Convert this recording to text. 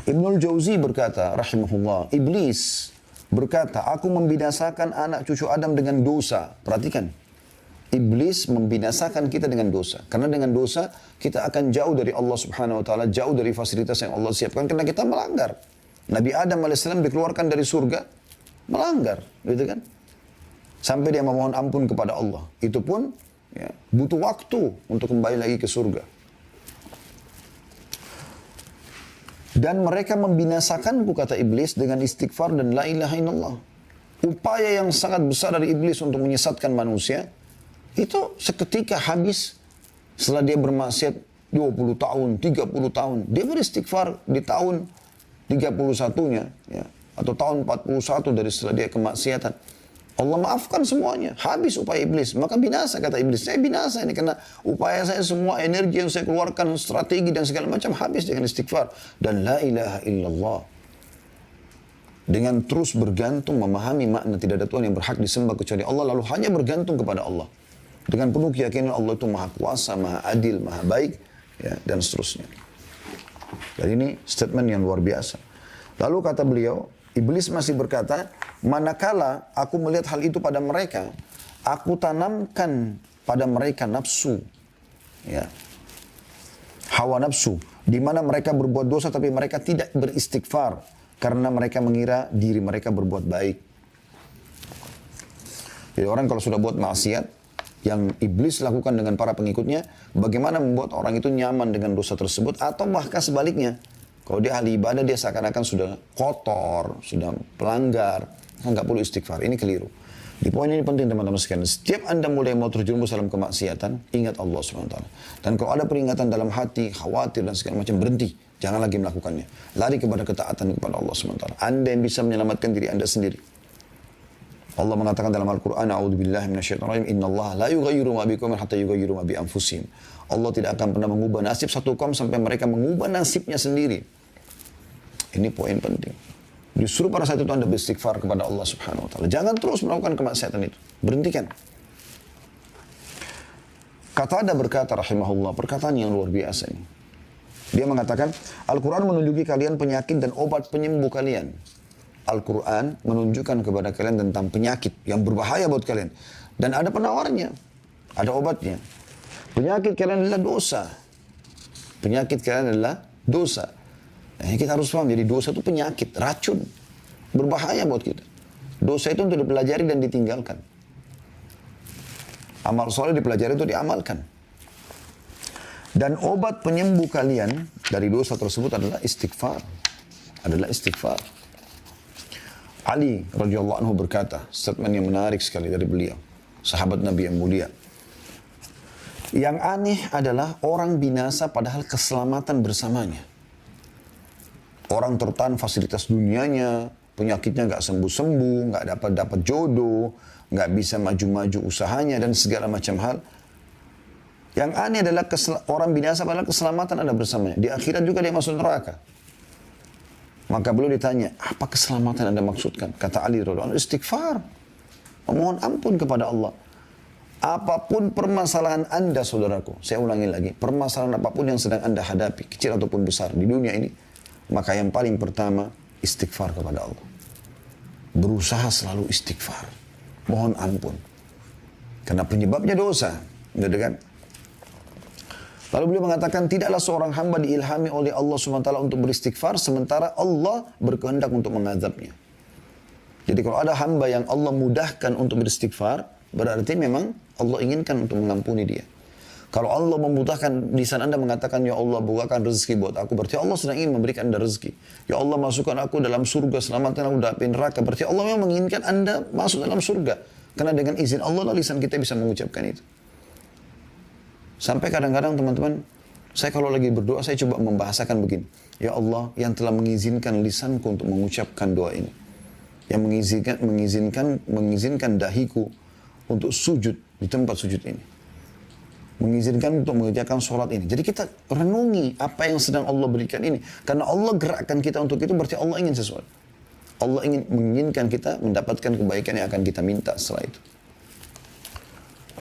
Ibnul Jauzi berkata, rahimahullah, iblis berkata, aku membinasakan anak cucu Adam dengan dosa. Perhatikan, iblis membinasakan kita dengan dosa. Karena dengan dosa, kita akan jauh dari Allah subhanahu wa ta'ala, jauh dari fasilitas yang Allah siapkan, karena kita melanggar. Nabi Adam alaihissalam dikeluarkan dari surga, melanggar, gitu kan? Sampai dia memohon ampun kepada Allah. Itu pun ya, butuh waktu untuk kembali lagi ke surga. Dan mereka membinasakanku, kata iblis, dengan istighfar dan la ilaha illallah. Upaya yang sangat besar dari iblis untuk menyesatkan manusia, itu seketika habis setelah dia bermaksiat 20 tahun, 30 tahun. Dia beristighfar di tahun 31-nya, ya, atau tahun 41 dari setelah dia kemaksiatan. Allah maafkan semuanya. Habis upaya iblis. Maka binasa, kata iblis. Saya binasa ini karena upaya saya, semua energi yang saya keluarkan, strategi dan segala macam habis dengan istighfar. Dan la ilaha illallah. Dengan terus bergantung, memahami makna tidak ada Tuhan yang berhak disembah kecuali Allah. Lalu hanya bergantung kepada Allah. Dengan penuh keyakinan Allah itu maha kuasa, maha adil, maha baik. Ya, dan seterusnya. Dan ini statement yang luar biasa. Lalu kata beliau, iblis masih berkata, manakala aku melihat hal itu pada mereka, aku tanamkan pada mereka nafsu, ya, hawa nafsu, di mana mereka berbuat dosa tapi mereka tidak beristighfar karena mereka mengira diri mereka berbuat baik. Jadi orang kalau sudah buat maksiat yang iblis lakukan dengan para pengikutnya, bagaimana membuat orang itu nyaman dengan dosa tersebut, atau bahkan sebaliknya. Kalau dia ahli ibadah, dia seakan-akan sudah kotor, sudah pelanggar, nggak perlu istighfar. Ini keliru. Di poin ini penting teman-teman sekalian. Setiap Anda mulai mau terjerumus dalam kemaksiatan, ingat Allah SWT. Dan kalau ada peringatan dalam hati, khawatir dan segala macam, berhenti. Jangan lagi melakukannya. Lari kepada ketaatan kepada Allah SWT. Anda yang bisa menyelamatkan diri Anda sendiri. Allah mengatakan dalam Al-Quran, A'udzubillahi minasyaitonirrajim, innallaha la yughayyiru ma biqaumin hatta yughayyiru ma bi anfusihim. Allah tidak akan pernah mengubah nasib satu kaum sampai mereka mengubah nasibnya sendiri. Ini poin penting. Justru pada saat itu Anda beristighfar kepada Allah Subhanahu wa taala. Jangan terus melakukan kemaksiatan itu. Berhentikan. Qatadah berkata rahimahullah, perkataan yang luar biasa ini. Dia mengatakan, Al-Quran menunjuki kalian penyakit dan obat penyembuh kalian. Al-Quran menunjukkan kepada kalian tentang penyakit yang berbahaya buat kalian. Dan ada penawarnya. Ada obatnya. Penyakit kalian adalah dosa. Penyakit kalian adalah dosa. Nah, kita harus paham, jadi dosa itu penyakit, racun. Berbahaya buat kita. Dosa itu untuk dipelajari dan ditinggalkan. Amal soleh dipelajari itu diamalkan. Dan obat penyembuh kalian dari dosa tersebut adalah istighfar. Adalah istighfar. Ali radhiyallahu anhu berkata, statement yang menarik sekali dari beliau. Sahabat Nabi yang mulia. Yang aneh adalah orang binasa padahal keselamatan bersamanya. Orang tertahan fasilitas dunianya, penyakitnya nggak sembuh-sembuh, nggak dapat jodoh, nggak bisa maju-maju usahanya dan segala macam hal. Yang aneh adalah orang binasa padahal keselamatan ada bersamanya. Di akhirat juga dia masuk neraka. Maka beliau ditanya, apa keselamatan Anda maksudkan? Kata Ali radhiyallahu anhu, istighfar, memohon ampun kepada Allah. Apapun permasalahan Anda, saudaraku, saya ulangi lagi, permasalahan apapun yang sedang Anda hadapi, kecil ataupun besar di dunia ini, maka yang paling pertama, istighfar kepada Allah. Berusaha selalu istighfar. Mohon ampun. Karena penyebabnya dosa. Gitu kan? Lalu beliau mengatakan, tidaklah seorang hamba diilhami oleh Allah SWT untuk beristighfar, sementara Allah berkehendak untuk mengazabnya. Jadi kalau ada hamba yang Allah mudahkan untuk beristighfar, berarti memang Allah inginkan untuk mengampuni dia. Kalau Allah memudahkan, lisan Anda mengatakan, ya Allah bukakan rezeki buat aku, berarti Allah sedang ingin memberikan Anda rezeki. Ya Allah masukkan aku dalam surga, selamatkan aku dari neraka, berarti Allah memang menginginkan Anda masuk dalam surga. Karena dengan izin Allah lah lisan kita bisa mengucapkan itu. Sampai kadang-kadang teman-teman, saya kalau lagi berdoa, saya coba membahasakan begini. Ya Allah yang telah mengizinkan lisanku untuk mengucapkan doa ini. Yang mengizinkan dahiku untuk sujud di tempat sujud ini. Mengizinkan untuk mengerjakan sholat ini. Jadi kita renungi apa yang sedang Allah berikan ini. Karena Allah gerakkan kita untuk itu, berarti Allah ingin sesuatu. Allah menginginkan kita mendapatkan kebaikan yang akan kita minta setelah itu.